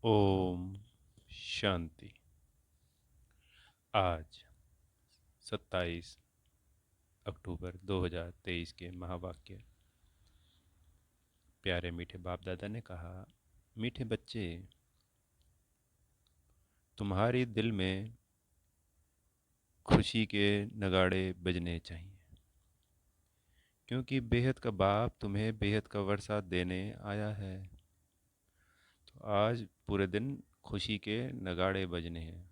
ओम शांति। आज 27 अक्टूबर 2023 के महावाक्य। प्यारे मीठे बाप दादा ने कहा, मीठे बच्चे, तुम्हारी दिल में खुशी के नगाड़े बजने चाहिए, क्योंकि बेहद का बाप तुम्हें बेहद का वर्षा देने आया है। तो आज पूरे दिन खुशी के नगाड़े बजने हैं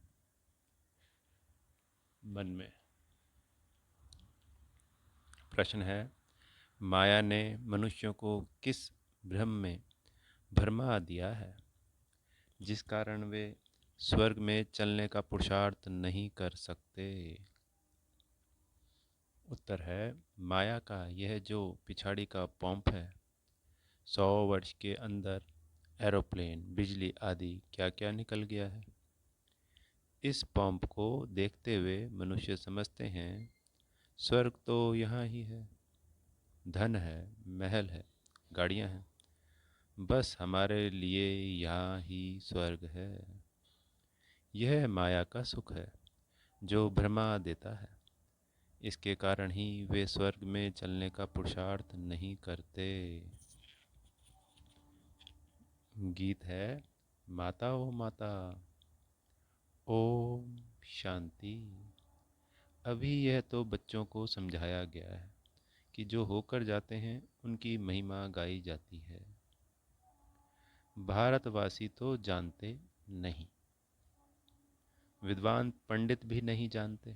मन में। प्रश्न है, माया ने मनुष्यों को किस भ्रम में भरमा दिया है जिस कारण वे स्वर्ग में चलने का पुरुषार्थ नहीं कर सकते? उत्तर है, माया का यह जो पिछाड़ी का पंप है, 100 वर्ष के अंदर एरोप्लेन, बिजली आदि क्या क्या निकल गया है। इस पंप को देखते हुए मनुष्य समझते हैं स्वर्ग तो यहाँ ही है, धन है, महल है, गाड़ियाँ हैं, बस हमारे लिए यहाँ ही स्वर्ग है। यह माया का सुख है जो भ्रमा देता है। इसके कारण ही वे स्वर्ग में चलने का पुरुषार्थ नहीं करते। गीत है, माता ओ माता, ओम शांति। अभी यह तो बच्चों को समझाया गया है कि जो होकर जाते हैं उनकी महिमा गाई जाती है। भारतवासी तो जानते नहीं, विद्वान पंडित भी नहीं जानते।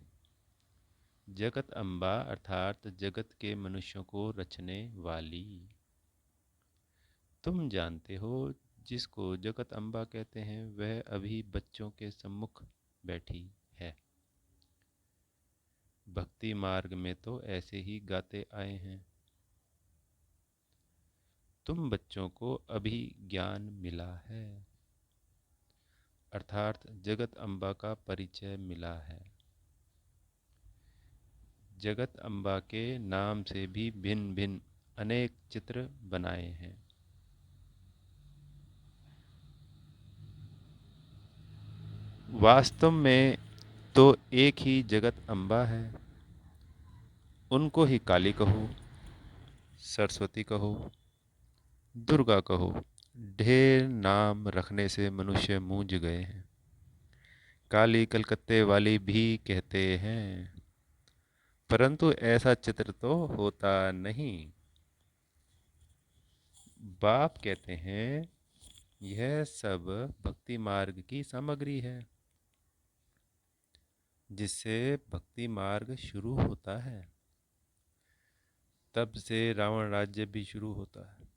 जगत अम्बा अर्थात जगत के मनुष्यों को रचने वाली तुम जानते हो। जिसको जगत अम्बा कहते हैं वह अभी बच्चों के सम्मुख बैठी है। भक्ति मार्ग में तो ऐसे ही गाते आए हैं। तुम बच्चों को अभी ज्ञान मिला है, अर्थात जगत अम्बा का परिचय मिला है। जगत अम्बा के नाम से भी भिन्न भिन्न अनेक चित्र बनाए हैं। वास्तव में तो एक ही जगत अम्बा है। उनको ही काली कहो, सरस्वती कहो, दुर्गा कहो, ढेर नाम रखने से मनुष्य मूंझ गए हैं। काली कलकत्ते वाली भी कहते हैं, परंतु ऐसा चित्र तो होता नहीं। बाप कहते हैं यह सब भक्ति मार्ग की सामग्री है, जिससे भक्ति मार्ग शुरू होता है। तब से रावण राज्य भी शुरू होता है।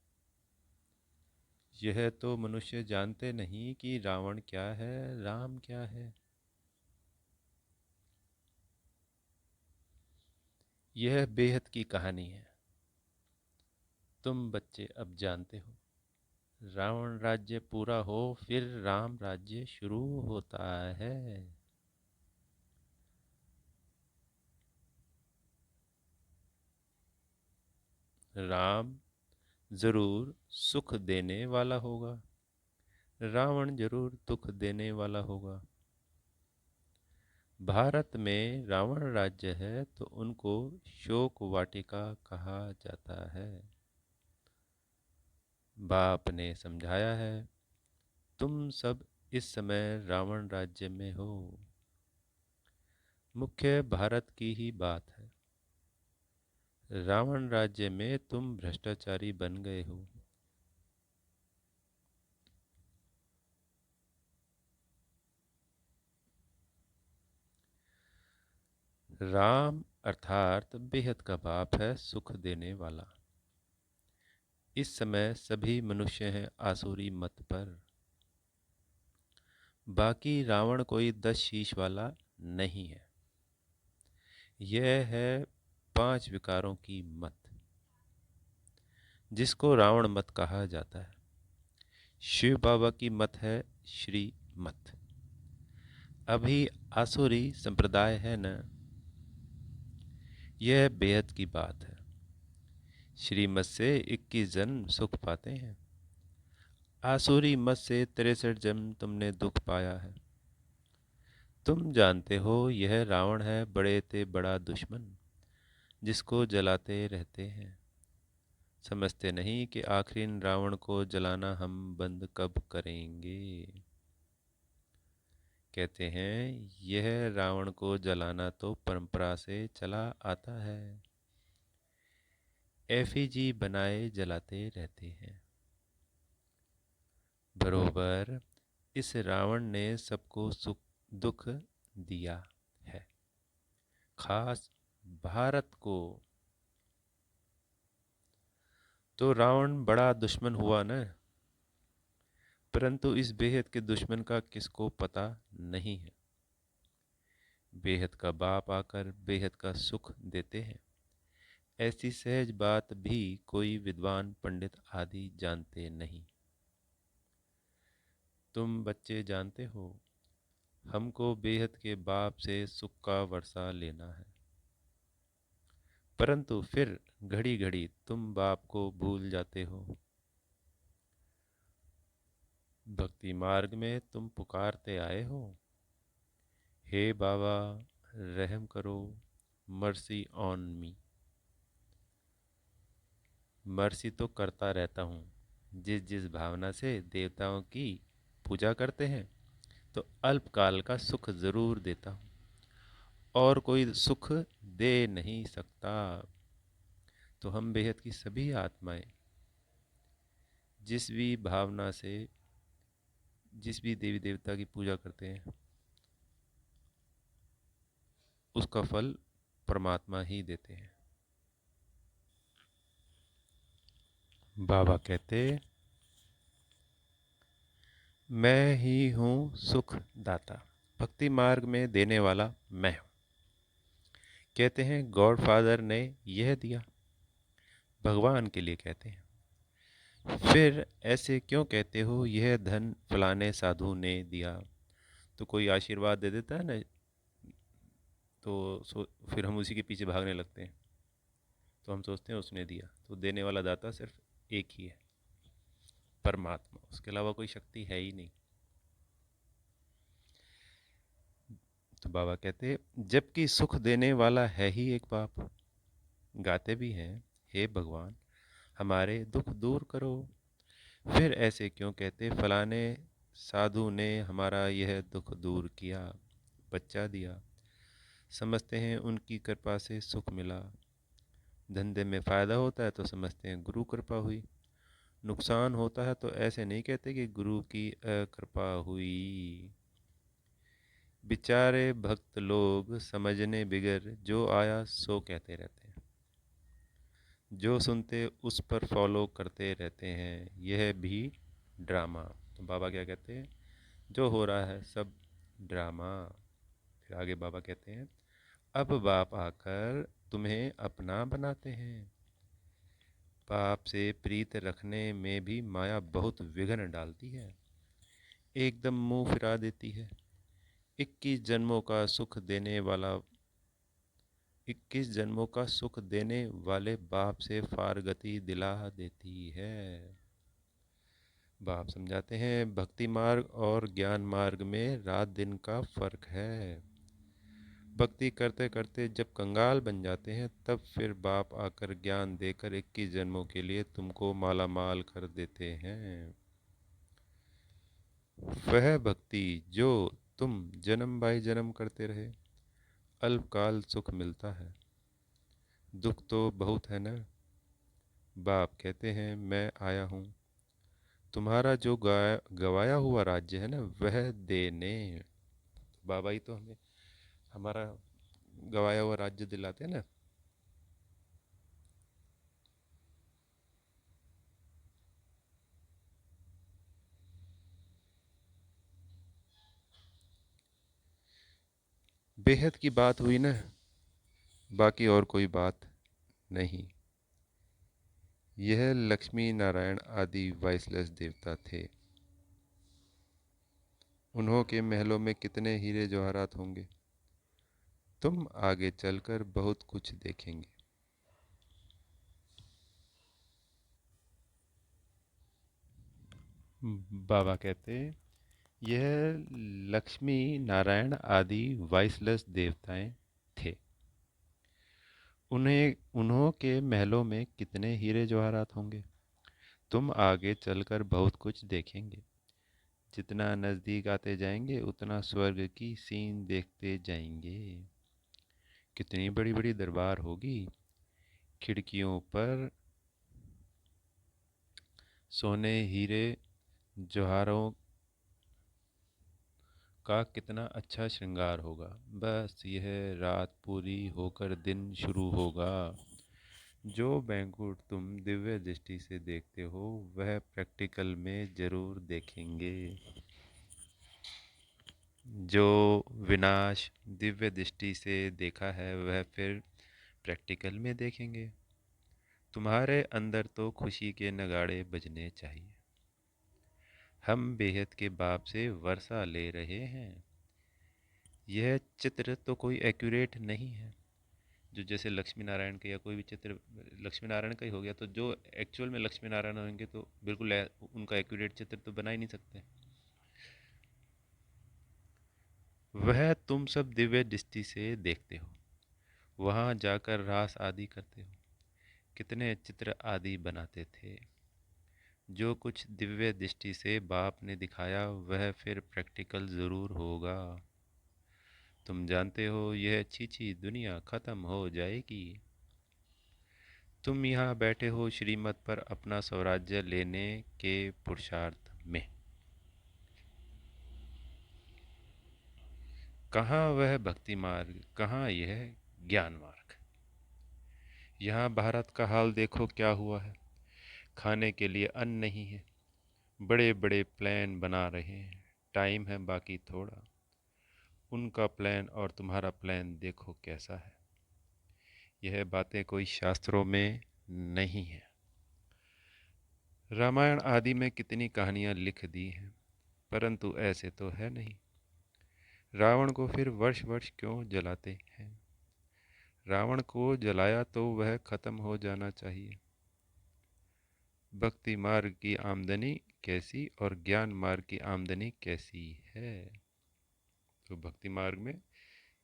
यह तो मनुष्य जानते नहीं कि रावण क्या है, राम क्या है। यह बेहद की कहानी है। तुम बच्चे अब जानते हो। रावण राज्य पूरा हो फिर राम राज्य शुरू होता है। राम जरूर सुख देने वाला होगा, रावण जरूर दुख देने वाला होगा। भारत में रावण राज्य है तो उनको शोक वाटिका कहा जाता है। बाप ने समझाया है, तुम सब इस समय रावण राज्य में हो। मुख्य भारत की ही बात है। रावण राज्य में तुम भ्रष्टाचारी बन गए हो। राम अर्थात बेहद का बाप है, सुख देने वाला। इस समय सभी मनुष्य हैं आसुरी मत पर। बाकी रावण कोई 10 शीश वाला नहीं है। यह है 5 विकारों की मत, जिसको रावण मत कहा जाता है। शिव बाबा की मत है श्री मत। अभी आसुरी संप्रदाय है न। यह बेहद की बात है। श्रीमत से 21 जन्म सुख पाते हैं। आसुरी मत से 63 जन्म तुमने दुख पाया है। तुम जानते हो यह रावण है बड़े ते बड़ा दुश्मन, जिसको जलाते रहते हैं। समझते नहीं कि आखिर इन रावण को जलाना हम बंद कब करेंगे। कहते हैं यह रावण को जलाना तो परंपरा से चला आता है। एफिजी बनाए जलाते रहते हैं। बरोबर इस रावण ने सबको सुख दुख दिया है, खास भारत को। तो रावण बड़ा दुश्मन हुआ न, परंतु इस बेहद के दुश्मन का किसको पता नहीं है। बेहद का बाप आकर बेहद का सुख देते हैं, ऐसी सहज बात भी कोई विद्वान पंडित आदि जानते नहीं। तुम बच्चे जानते हो हमको बेहद के बाप से सुख का वर्षा लेना है, परंतु फिर घड़ी घड़ी तुम बाप को भूल जाते हो। भक्ति मार्ग में तुम पुकारते आए हो, हे बाबा रहम करो, मर्सी ऑन मी। मर्सी तो करता रहता हूँ, जिस जिस भावना से देवताओं की पूजा करते हैं तो अल्पकाल का सुख जरूर देता हूँ, और कोई सुख दे नहीं सकता। तो हम बेहद की सभी आत्माएं जिस भी भावना से जिस भी देवी देवता की पूजा करते हैं, उसका फल परमात्मा ही देते हैं। बाबा कहते मैं ही हूँ सुख दाता, भक्ति मार्ग में देने वाला मैं हूँ। कहते हैं गॉड फादर ने यह दिया, भगवान के लिए कहते हैं। फिर ऐसे क्यों कहते हो यह धन फलाने साधु ने दिया। तो कोई आशीर्वाद दे देता है ना, तो फिर हम उसी के पीछे भागने लगते हैं। तो हम सोचते हैं उसने दिया, तो देने वाला दाता सिर्फ एक ही है, परमात्मा। उसके अलावा कोई शक्ति है ही नहीं। तो बाबा कहते जबकि सुख देने वाला है ही एक बाप। गाते भी हैं हे भगवान हमारे दुख दूर करो। फिर ऐसे क्यों कहते फलाने साधु ने हमारा यह दुख दूर किया, बच्चा दिया। समझते हैं उनकी कृपा से सुख मिला। धंधे में फ़ायदा होता है तो समझते हैं गुरु कृपा हुई। नुकसान होता है तो ऐसे नहीं कहते कि गुरु की कृपा हुई। बेचारे भक्त लोग समझने बिगर जो आया सो कहते रहते हैं, जो सुनते उस पर फॉलो करते रहते हैं। यह भी ड्रामा। तो बाबा क्या कहते हैं, जो हो रहा है सब ड्रामा। फिर आगे बाबा कहते हैं अब बाप आकर तुम्हें अपना बनाते हैं। बाप से प्रीत रखने में भी माया बहुत विघ्न डालती है, एकदम मुंह फिरा देती है। 21 जन्मों का सुख देने वाला 21 जन्मों का सुख देने वाले बाप से फारगती दिला देती है। बाप समझाते हैं भक्ति मार्ग और ज्ञान मार्ग में रात दिन का फर्क है। भक्ति करते करते जब कंगाल बन जाते हैं तब फिर बाप आकर ज्ञान देकर 21 जन्मों के लिए तुमको माला माल कर देते हैं। वह भक्ति जो तुम जन्म बाई जन्म करते रहे, अल्पकाल सुख मिलता है, दुख तो बहुत है न। बाप कहते हैं मैं आया हूँ तुम्हारा जो गवाया हुआ राज्य है ना वह देने। बाबा ही तो हमें हमारा गवाया हुआ राज्य दिलाते हैं ना। बेहद की बात हुई ना, बाकी और कोई बात नहीं। यह लक्ष्मी नारायण आदि वाइसलेस देवता थे। उन्हों के महलों में कितने हीरे जवाहरात होंगे, तुम आगे चलकर बहुत कुछ देखेंगे। बाबा कहते, यह लक्ष्मी नारायण आदि वॉइसलेस देवताएं थे। उन्हें उन्हों के महलों में कितने हीरे जवाहरात होंगे। तुम आगे चलकर बहुत कुछ देखेंगे। जितना नजदीक आते जाएंगे उतना स्वर्ग की सीन देखते जाएंगे। कितनी बड़ी बड़ी दरबार होगी। खिड़कियों पर सोने हीरे जवाहरों का कितना अच्छा श्रृंगार होगा। बस यह रात पूरी होकर दिन शुरू होगा। जो बैंक्वेट तुम दिव्य दृष्टि से देखते हो वह प्रैक्टिकल में जरूर देखेंगे। जो विनाश दिव्य दृष्टि से देखा है वह फिर प्रैक्टिकल में देखेंगे। तुम्हारे अंदर तो खुशी के नगाड़े बजने चाहिए। हम बेहद के बाप से वर्षा ले रहे हैं। यह चित्र तो कोई एक्यूरेट नहीं है। जो जैसे लक्ष्मी नारायण का या कोई भी चित्र लक्ष्मी नारायण का ही हो गया, तो जो एक्चुअल में लक्ष्मी नारायण होंगे तो बिल्कुल उनका एक्यूरेट चित्र तो बना ही नहीं सकते। वह तुम सब दिव्य दृष्टि से देखते हो, वहां जाकर रास आदि करते हो। कितने चित्र आदि बनाते थे। जो कुछ दिव्य दृष्टि से बाप ने दिखाया वह फिर प्रैक्टिकल जरूर होगा। तुम जानते हो यह छीछी दुनिया खत्म हो जाएगी। तुम यहाँ बैठे हो श्रीमत पर अपना स्वराज्य लेने के पुरुषार्थ में। कहाँ वह भक्ति मार्ग, कहाँ यह ज्ञान मार्ग। यहाँ भारत का हाल देखो क्या हुआ है। खाने के लिए अन्न नहीं है। बड़े बड़े प्लान बना रहे हैं, टाइम है बाकी थोड़ा। उनका प्लान और तुम्हारा प्लान देखो कैसा है। यह बातें कोई शास्त्रों में नहीं है। रामायण आदि में कितनी कहानियां लिख दी हैं, परंतु ऐसे तो है नहीं। रावण को फिर वर्ष वर्ष क्यों जलाते हैं। रावण को जलाया तो वह खत्म हो जाना चाहिए। भक्ति मार्ग की आमदनी कैसी और ज्ञान मार्ग की आमदनी कैसी है। तो भक्ति मार्ग में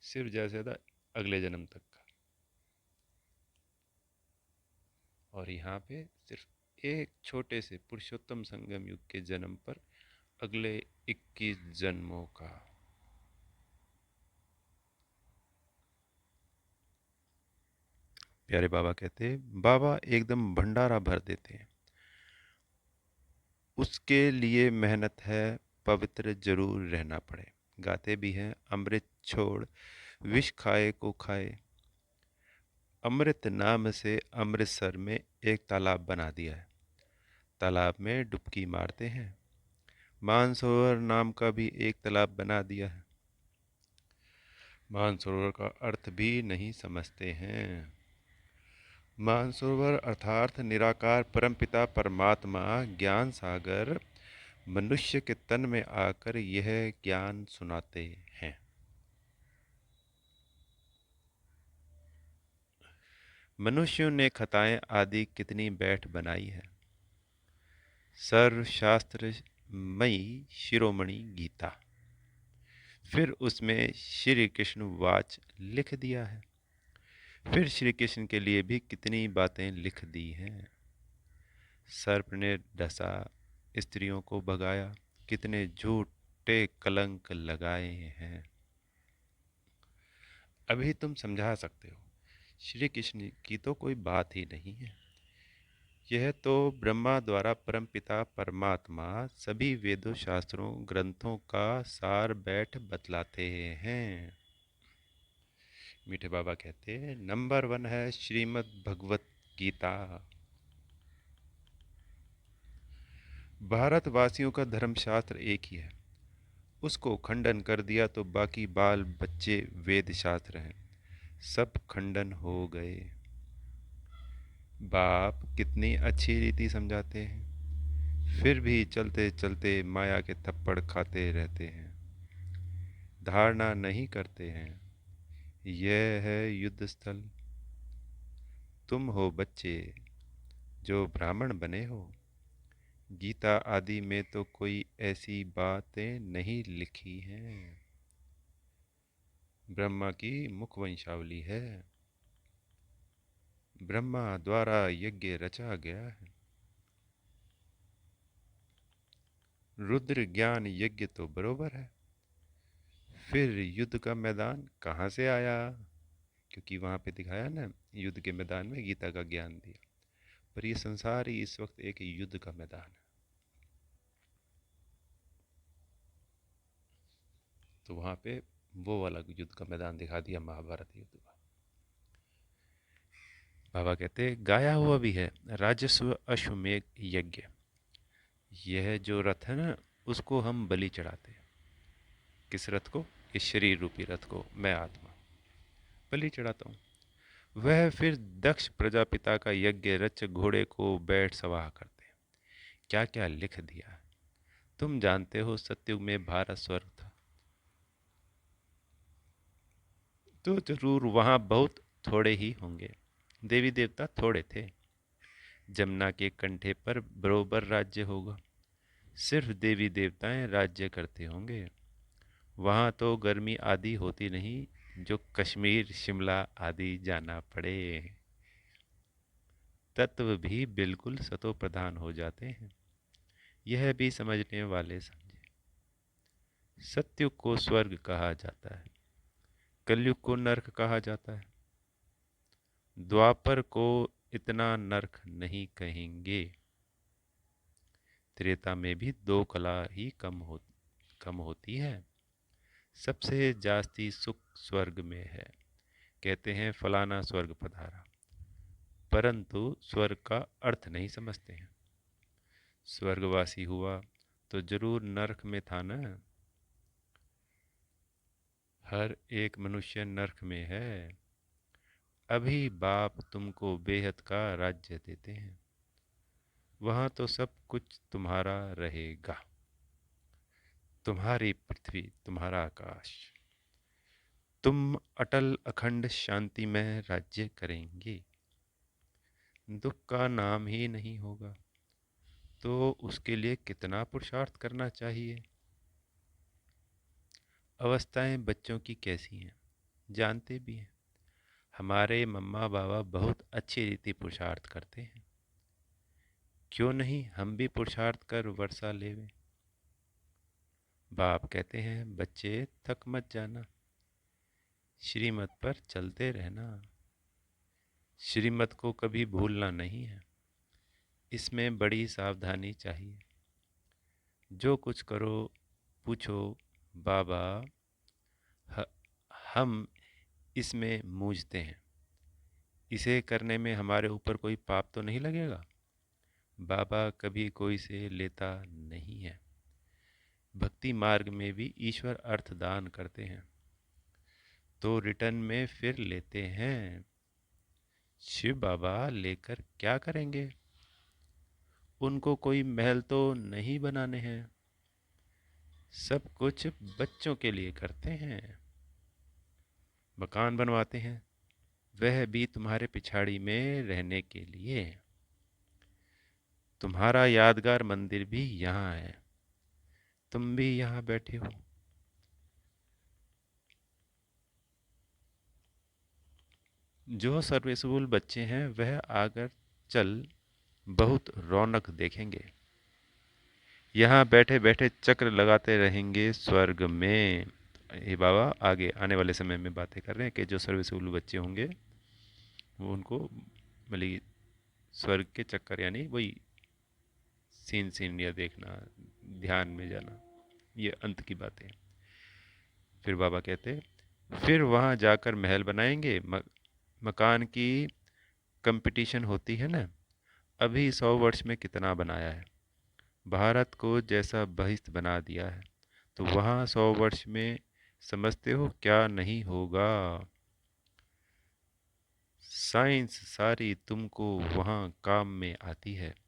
सिर्फ ज्यादा से ज्यादा अगले जन्म तक का, और यहाँ पे सिर्फ एक छोटे से पुरुषोत्तम संगम युग के जन्म पर अगले 21 जन्मों का। प्यारे बाबा कहते, बाबा एकदम भंडारा भर देते हैं। उसके लिए मेहनत है, पवित्र जरूर रहना पड़े। गाते भी हैं, अमृत छोड़ विष खाए को खाए। अमृत नाम से अमृतसर में एक तालाब बना दिया है। तालाब में डुबकी मारते हैं। मानसरोवर नाम का भी एक तालाब बना दिया है। मानसरोवर का अर्थ भी नहीं समझते हैं। मानसरोवर अर्थात निराकार परमपिता परमात्मा ज्ञान सागर मनुष्य के तन में आकर यह ज्ञान सुनाते हैं। मनुष्यों ने खताएं आदि कितनी बैठ बनाई है। सर्वशास्त्र मई शिरोमणि गीता, फिर उसमें श्री कृष्ण वाच लिख दिया है। फिर श्री कृष्ण के लिए भी कितनी बातें लिख दी हैं। सर्प ने डसा, स्त्रियों को भगाया, कितने झूठे कलंक लगाए हैं। अभी तुम समझा सकते हो, श्री कृष्ण की तो कोई बात ही नहीं है। यह तो ब्रह्मा द्वारा परमपिता परमात्मा सभी वेदों शास्त्रों ग्रंथों का सार बैठ बतलाते हैं। मीठे बाबा कहते हैं, नंबर 1 है श्रीमद् भगवत गीता। भारतवासियों का धर्मशास्त्र एक ही है। उसको खंडन कर दिया तो बाकी बाल बच्चे वेद शास्त्र हैं, सब खंडन हो गए। बाप कितनी अच्छी रीति समझाते हैं, फिर भी चलते चलते माया के थप्पड़ खाते रहते हैं। धारणा नहीं करते हैं। यह है युद्ध स्थल। तुम हो बच्चे जो ब्राह्मण बने हो, गीता आदि में तो कोई ऐसी बातें नहीं लिखी हैं। ब्रह्मा की मुख वंशावली है। ब्रह्मा द्वारा यज्ञ रचा गया है। रुद्र ज्ञान यज्ञ तो बरोबर है। फिर युद्ध का मैदान कहाँ से आया? क्योंकि वहां पे दिखाया ना, युद्ध के मैदान में गीता का ज्ञान दिया। पर ये संसार ही इस वक्त एक युद्ध का मैदान है। तो वहां पे वो वाला युद्ध का मैदान दिखा दिया, महाभारत युद्ध का। बाबा कहते गाया हुआ भी है, राजस्व अश्वमेघ यज्ञ। यह जो रथ है ना, उसको हम बलि चढ़ाते हैं। किस रथ को? इस शरीर रूपी रथ को मैं आत्मा बलि चढ़ाता हूँ। वह फिर दक्ष प्रजापिता का यज्ञ रच घोड़े को बैठ सवाह करते हैं। क्या क्या लिख दिया। तुम जानते हो सतयुग में भारत स्वर्ग था, तो जरूर वहां बहुत थोड़े ही होंगे। देवी देवता थोड़े थे। जमुना के कंठे पर बरोबर राज्य होगा। सिर्फ देवी देवताएं राज्य करते होंगे। वहां तो गर्मी आदि होती नहीं जो कश्मीर शिमला आदि जाना पड़े। तत्व भी बिल्कुल सतो प्रधान हो जाते हैं। यह भी समझने वाले समझे। सत्युग को स्वर्ग कहा जाता है, कलयुग को नरक कहा जाता है। द्वापर को इतना नरक नहीं कहेंगे। त्रेता में भी दो कला ही कम होती है। सबसे जास्ती सुख स्वर्ग में है। कहते हैं फलाना स्वर्ग पधारा, परंतु स्वर्ग का अर्थ नहीं समझते हैं। स्वर्गवासी हुआ तो जरूर नरक में था ना। हर एक मनुष्य नरक में है। अभी बाप तुमको बेहद का राज्य देते हैं। वहां तो सब कुछ तुम्हारा रहेगा। तुम्हारी पृथ्वी, तुम्हारा आकाश। तुम अटल अखंड शांति में राज्य करेंगे। दुख का नाम ही नहीं होगा। तो उसके लिए कितना पुरुषार्थ करना चाहिए। अवस्थाएं बच्चों की कैसी हैं जानते भी हैं। हमारे मम्मा बाबा बहुत अच्छी रीति पुरुषार्थ करते हैं। क्यों नहीं हम भी पुरुषार्थ कर वर्षा लेवें। बाप कहते हैं बच्चे थक मत जाना, श्रीमत पर चलते रहना। श्रीमत को कभी भूलना नहीं है। इसमें बड़ी सावधानी चाहिए। जो कुछ करो पूछो बाबा, ह- हम इसमें मूझते हैं, इसे करने में हमारे ऊपर कोई पाप तो नहीं लगेगा। बाबा कभी कोई से लेता नहीं है। भक्ति मार्ग में भी ईश्वर अर्थ दान करते हैं तो रिटर्न में फिर लेते हैं। शिव बाबा लेकर क्या करेंगे? उनको कोई महल तो नहीं बनाने हैं। सब कुछ बच्चों के लिए करते हैं। मकान बनवाते हैं, वह भी तुम्हारे पिछाड़ी में रहने के लिए। तुम्हारा यादगार मंदिर भी यहाँ है, तुम भी यहाँ बैठे हो। जो सर्विसबुल बच्चे हैं वह आकर चल बहुत रौनक देखेंगे। यहाँ बैठे बैठे चक्र लगाते रहेंगे स्वर्ग में। ये बाबा आगे आने वाले समय में बातें कर रहे हैं कि जो सर्विसबुल बच्चे होंगे वो उनको मतलब स्वर्ग के चक्कर यानी वही सीन सीन या देखना, ध्यान में जाना, ये अंत की बातें। फिर बाबा कहते फिर वहाँ जाकर महल बनाएंगे। मकान की कंपटीशन होती है ना। अभी 100 वर्ष में कितना बनाया है। भारत को जैसा बहिष्ट बना दिया है, तो वहाँ 100 वर्ष में समझते हो क्या नहीं होगा। साइंस सारी तुमको वहाँ काम में आती है।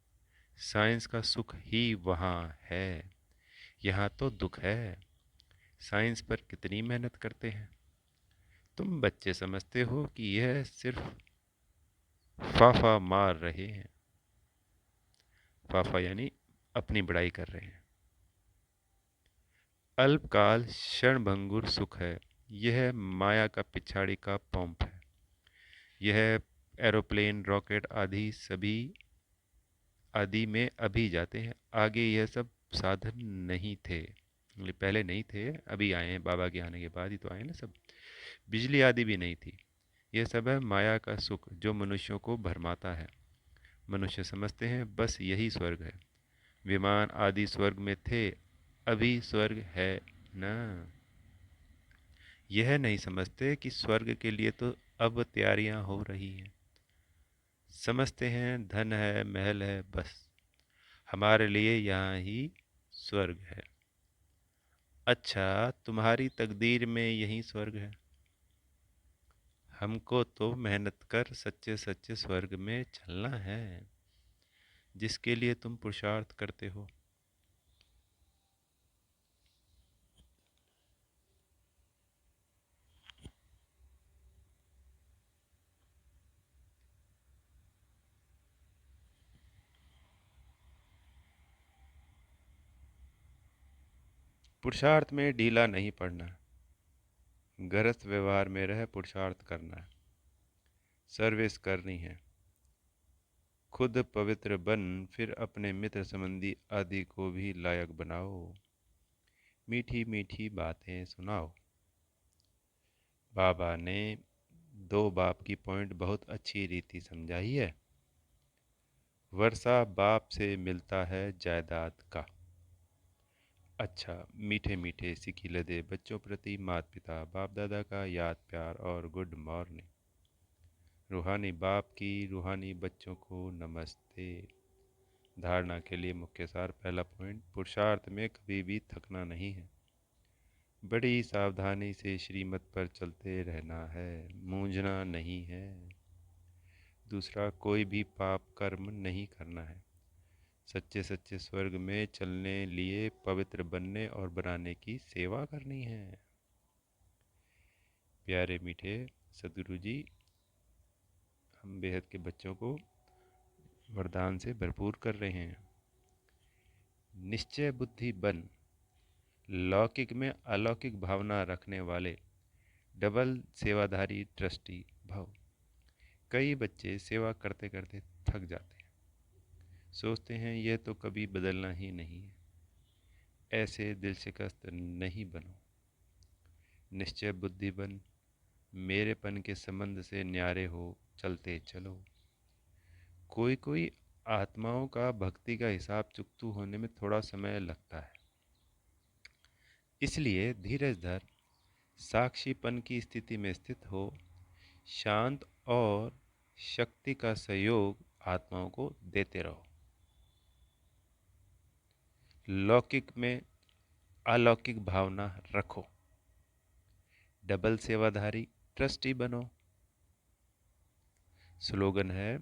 साइंस का सुख ही वहाँ है, यहाँ तो दुख है। साइंस पर कितनी मेहनत करते हैं। तुम बच्चे समझते हो कि यह सिर्फ फाफा मार रहे हैं। फाफा यानी अपनी बड़ाई कर रहे हैं। अल्पकाल क्षणभंगुर सुख है, यह माया का पिछाड़ी का पंप है। यह एरोप्लेन, रॉकेट आदि सभी आदि में अभी जाते हैं, आगे यह सब साधन नहीं थे। मतलब पहले नहीं थे, अभी आए हैं, बाबा के आने के बाद ही तो आए ना सब। बिजली आदि भी नहीं थी। यह सब है माया का सुख जो मनुष्यों को भरमाता है। मनुष्य समझते हैं बस यही स्वर्ग है। विमान आदि स्वर्ग में थे, अभी स्वर्ग है ना। यह नहीं समझते कि स्वर्ग के लिए तो अब तैयारियां हो रही हैं। समझते हैं धन है, महल है, बस हमारे लिए यहाँ ही स्वर्ग है। अच्छा, तुम्हारी तकदीर में यही स्वर्ग है। हमको तो मेहनत कर सच्चे सच्चे स्वर्ग में चलना है, जिसके लिए तुम पुरुषार्थ करते हो। पुरुषार्थ में ढीला नहीं पड़ना, गृहस्थ व्यवहार में रह पुरुषार्थ करना है, सर्विस करनी है। खुद पवित्र बन, फिर अपने मित्र संबंधी आदि को भी लायक बनाओ। मीठी मीठी बातें सुनाओ। बाबा ने दो बाप की पॉइंट बहुत अच्छी रीति समझाई है। वर्षा बाप से मिलता है जायदाद का। अच्छा, मीठे मीठे सिकी लदे बच्चों प्रति माता पिता बाप दादा का याद प्यार और गुड मॉर्निंग। रूहानी बाप की रूहानी बच्चों को नमस्ते। धारणा के लिए मुख्य सार। पहला पॉइंट, पुरुषार्थ में कभी भी थकना नहीं है। बड़ी सावधानी से श्रीमत पर चलते रहना है, मूंझना नहीं है। दूसरा, कोई भी पाप कर्म नहीं करना है। सच्चे सच्चे स्वर्ग में चलने लिए पवित्र बनने और बनाने की सेवा करनी है। प्यारे मीठे सदगुरु जी, हम बेहद के बच्चों को वरदान से भरपूर कर रहे हैं। निश्चय बुद्धि बन, लौकिक में अलौकिक भावना रखने वाले डबल सेवाधारी ट्रस्टी भव। कई बच्चे सेवा करते करते थक जाते हैं, सोचते हैं यह तो कभी बदलना ही नहीं है। ऐसे दिल शिकस्त नहीं बनो। निश्चय बुद्धि बन, मेरेपन के संबंध से न्यारे हो चलते चलो। कोई कोई आत्माओं का भक्ति का हिसाब चुकतू होने में थोड़ा समय लगता है, इसलिए धीरज धर, साक्षीपन की स्थिति में स्थित हो। शांत और शक्ति का सहयोग आत्माओं को देते रहो। लौकिक में अलौकिक भावना रखो। डबल सेवाधारी ट्रस्टी बनो। स्लोगन है,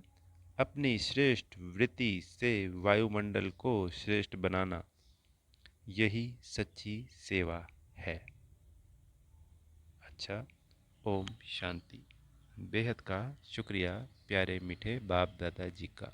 अपनी श्रेष्ठ वृत्ति से वायुमंडल को श्रेष्ठ बनाना, यही सच्ची सेवा है। अच्छा, ओम शांति। बेहद का शुक्रिया प्यारे मीठे बाप दादा जी का।